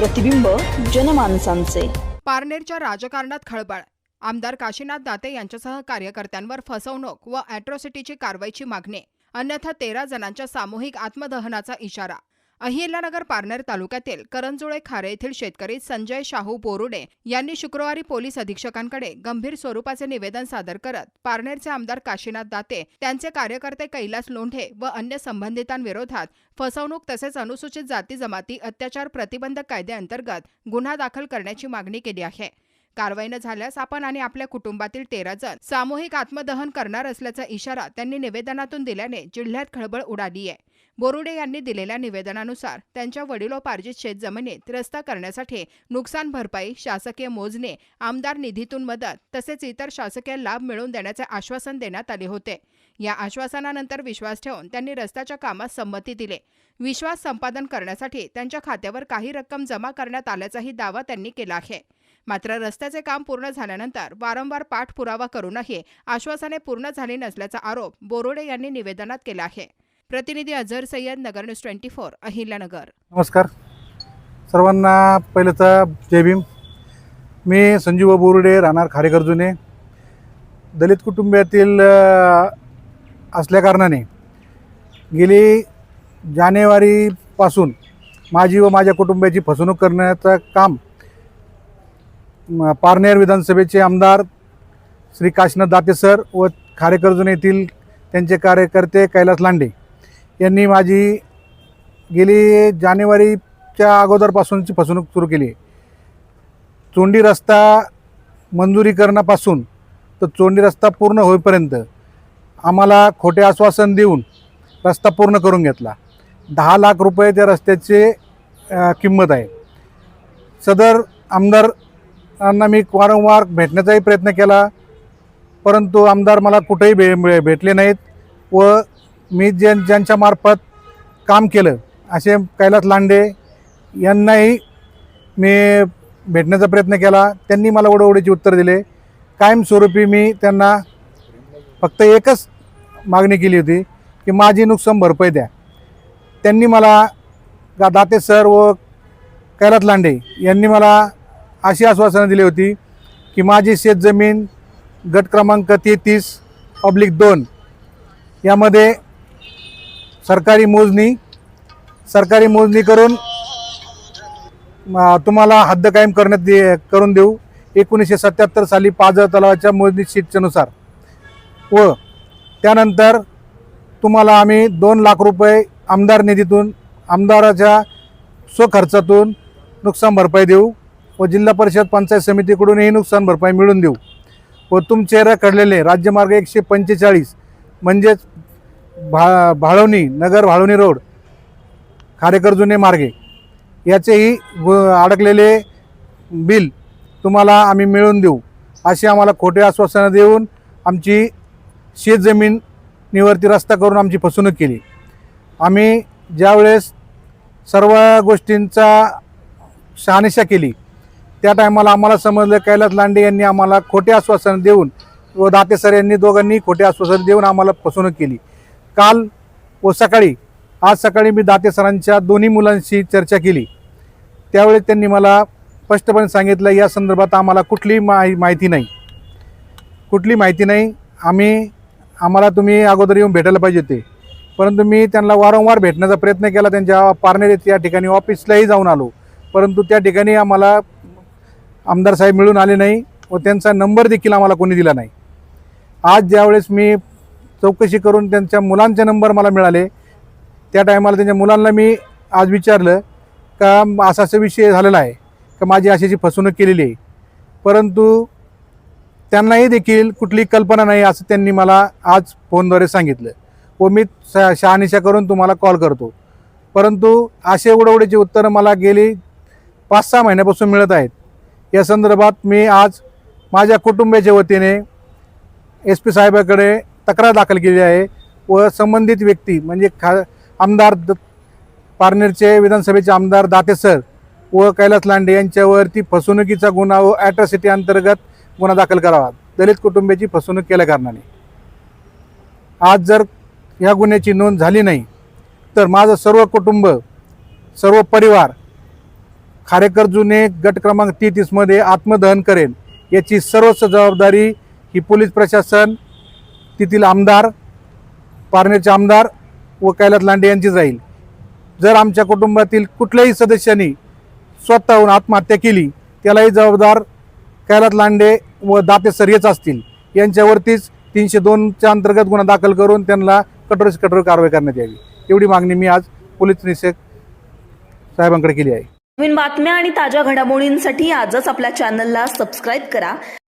प्रतिबिंब जनमानसांचे। पारनेरच्या राजकारणात खळबळ। आमदार काशीनाथ दाते यांच्यासह कार्यकर्त्यांवर फसवणूक व अॅट्रॉसिटीची कारवाईची मागणी, अन्यथा 13 जणांच्या सामूहिक आत्मदहनाचा इशारा। अहिल्यानगर पारनेर तालुक्यातील करंजुळे खारे येथील शेतकरी संजय शाहू बोरुडे यांनी शुक्रवारी पोलीस अधीक्षकांकडे गंभीर स्वरूपाचे निवेदन सादर करत पारनेरचे आमदार काशीनाथ दाते, त्यांचे कार्यकर्ते कैलास लोंढे व अन्य संबंधितांविरोधात फसवणूक तसेच अनुसूचित जाती जमाती अत्याचार प्रतिबंधक कायद्याअंतर्गत गुन्हा दाखल करण्याची मागणी केली आहे। कारवाई न झाल्यास आपण आणि आपल्या कुटुंबातील 13 जण सामूहिक आत्मदहन करणार असल्याचा इशारा त्यांनी निवेदनातून दिल्याने जिल्ह्यात खळबळ उडाली आहे। बोरुडे यांनी दिलेल्या निवेदनानुसार त्यांच्या वडिलोपार्जित शेतजमिनीत रस्ता करण्यासाठी नुकसान भरपाई, शासकीय मोजणी, आमदार निधीतून मदत तसेच इतर शासकीय लाभ मिळवून देण्याचे आश्वासन देण्यात आले होते। या आश्वासनानंतर विश्वास ठेवून त्यांनी रस्त्याच्या कामास संमती दिली। विश्वास संपादन करण्यासाठी त्यांच्या खात्यावर काही रक्कम जमा करण्यात आल्याचाही दावा त्यांनी केला आहे। मात्र रस्त्याचे काम पूर्ण झाल्यानंतर वारंवार पाठपुरावा करूनही आश्वासने पूर्ण झाली नसल्याचा आरोप बोरुडे यांनी निवेदनात केला आहे। प्रतिनिधी अझर सय्यद, नगर न्यूज 24, अहिल्यानगर। नमस्कार सर्वांना, पहिलं तर जय भीम। मी संजीव बोरुडे, राहणार खारेकरजुने, दलित कुटुंबातील असल्याकारणाने गेली जानेवारीपासून माझी व माझ्या कुटुंबाची फसवणूक करण्याचं काम पारनेर विधानसभेचे आमदार श्री काशीनाथ दाते सर व खारेकरजुने येथील त्यांचे कार्यकर्ते कैलास लांडे यांनी माझी गेली जानेवारीच्या अगोदरपासूनची फसवणूक सुरू केली आहे। चोंडी रस्ता मंजुरीकरणापासून तर चोंडी रस्ता पूर्ण होईपर्यंत आम्हाला खोटे आश्वासन देऊन रस्ता पूर्ण करून घेतला। 10 लाख रुपये त्या रस्त्याचे किंमत आहे। सदर आमदारांना मी वारंवार भेटण्याचाही प्रयत्न केला, परंतु आमदार मला कुठेही भेटले नाहीत व मी ज्यांच्या मार्फत काम केलं असे कैलास लांडे यांनाही मी भेटण्याचा प्रयत्न केला। त्यांनी मला ओढवडीची उत्तर दिले। कायमस्वरूपी मी त्यांना फक्त एकच मागणी केली होती की माझी नुकसान भरपाई द्या। त्यांनी मला दाते सर व कैलास लांडे यांनी मला अशी आश्वासनं दिली होती की माझी शेतजमीन गट क्रमांक 33/2 यामध्ये सरकारी मोजणी करून तुम्हाला हद्द कायम करून देऊ। 1977 साली पाझर तलावाच्या मोजणी शीटच्यानुसार व त्यानंतर तुम्हाला आम्ही 2 लाख रुपये आमदार निधीतून, आमदाराच्या स्वखर्चातून नुकसान भरपाई देऊ व जिल्हा परिषद पंचायत समितीकडूनही नुकसान भरपाई मिळवून देऊ व तुमचे रखडलेले राज्यमार्ग 145 म्हणजेच भाळवणी नगर भाळवणी रोड खारेकरजुने मार्गे याचेही अडकलेले बिल तुम्हाला आम्ही मिळवून देऊ अशी आम्हाला खोटे आश्वासनं देऊन आमची शेतजमिनीवरती रस्ता करून आमची फसवणूक केली। आम्ही ज्यावेळेस सर्व गोष्टींचा शहानिशा केली त्या टायमाला आम्हाला समजलं कैलास लांडे यांनी आम्हाला खोटे आश्वासन देऊन व दाते सर यांनी दोघांनी खोटे आश्वासन देऊन आम्हाला फसवणूक केली। काल व आज सकाळी मी दाते सरांच्या दोन्ही मुलांशी चर्चा केली। त्यावेळी त्यांनी मला स्पष्टपणे सांगितलं या संदर्भात आम्हाला कुठलीही माहिती नाही। आम्हाला तुम्ही अगोदर येऊन भेटायला पाहिजे होते, परंतु मी त्यांना वारंवार भेटण्याचा प्रयत्न केला। त्यांच्या पारनेर येथे या ठिकाणी ऑफिसलाही जाऊन आलो, परंतु त्या ठिकाणी आम्हाला आमदार साहेब मिळून आले नाही व त्यांचा नंबर देखील आम्हाला कोणी दिला नाही। आज ज्यावेळेस मी चौकशी करून त्यांच्या मुलांचे नंबर मला मिळाले त्या टायमाला त्यांच्या मुलांना मी आज विचारलं का असा विषय झालेला आहे का माझी अशी फसवणूक केलेली आहे, परंतु त्यांनाही देखील कुठली कल्पना नाही असं त्यांनी मला आज फोनद्वारे सांगितलं व मी शहानिशा करून तुम्हाला कॉल करतो। परंतु असे उडवडीचे उत्तरं मला गेली 5-6 महिन्यापासून मिळत आहेत। या संदर्भात मी आज माझ्या कुटुंबाच्या वतीने SP साहेबाकडे तक्रार दाखल केली आहे व संबंधित व्यक्ती म्हणजे आमदार पारनेरचे विधानसभेचे आमदार दाते सर व कैलास लांडे यांच्यावरती फसवणुकीचा गुन्हा व अॅट्रॉसिटी अंतर्गत गुन्हा दाखल करावा। दलित कुटुंबाची फसवणूक केल्या कारणाने आज जर या गुन्ह्याची नोंद झाली नाही तर माझं सर्व कुटुंब, सर्व परिवार खारेकर जुने गट क्रमांक 33मध्ये आत्मदहन करेल याची सर्वस्व जबाबदारी ही पोलीस प्रशासन, तेथील आमदार, पारनेरचे आमदार व कैलास लांडे यांची जाईल. जर आमच्या कुटुंबातील कुठल्याही सदस्यांनी स्वतःहून आत्महत्या केली त्यालाही जबाबदार कैलास लांडे व दाते सर हेच असतील. यांच्यावरतीच 302च्या अंतर्गत गुन्हा दाखल करून त्यांना कठोरात कठोर कारवाई करण्यात यावी एवढी मागणी मी आज पोलीस निरीक्षक साहेबांकडे केली आहे. नवीन बातम्या आणि ताज्या घडामोडींसाठी आजच आपल्या चॅनलला सबस्क्राईब करा.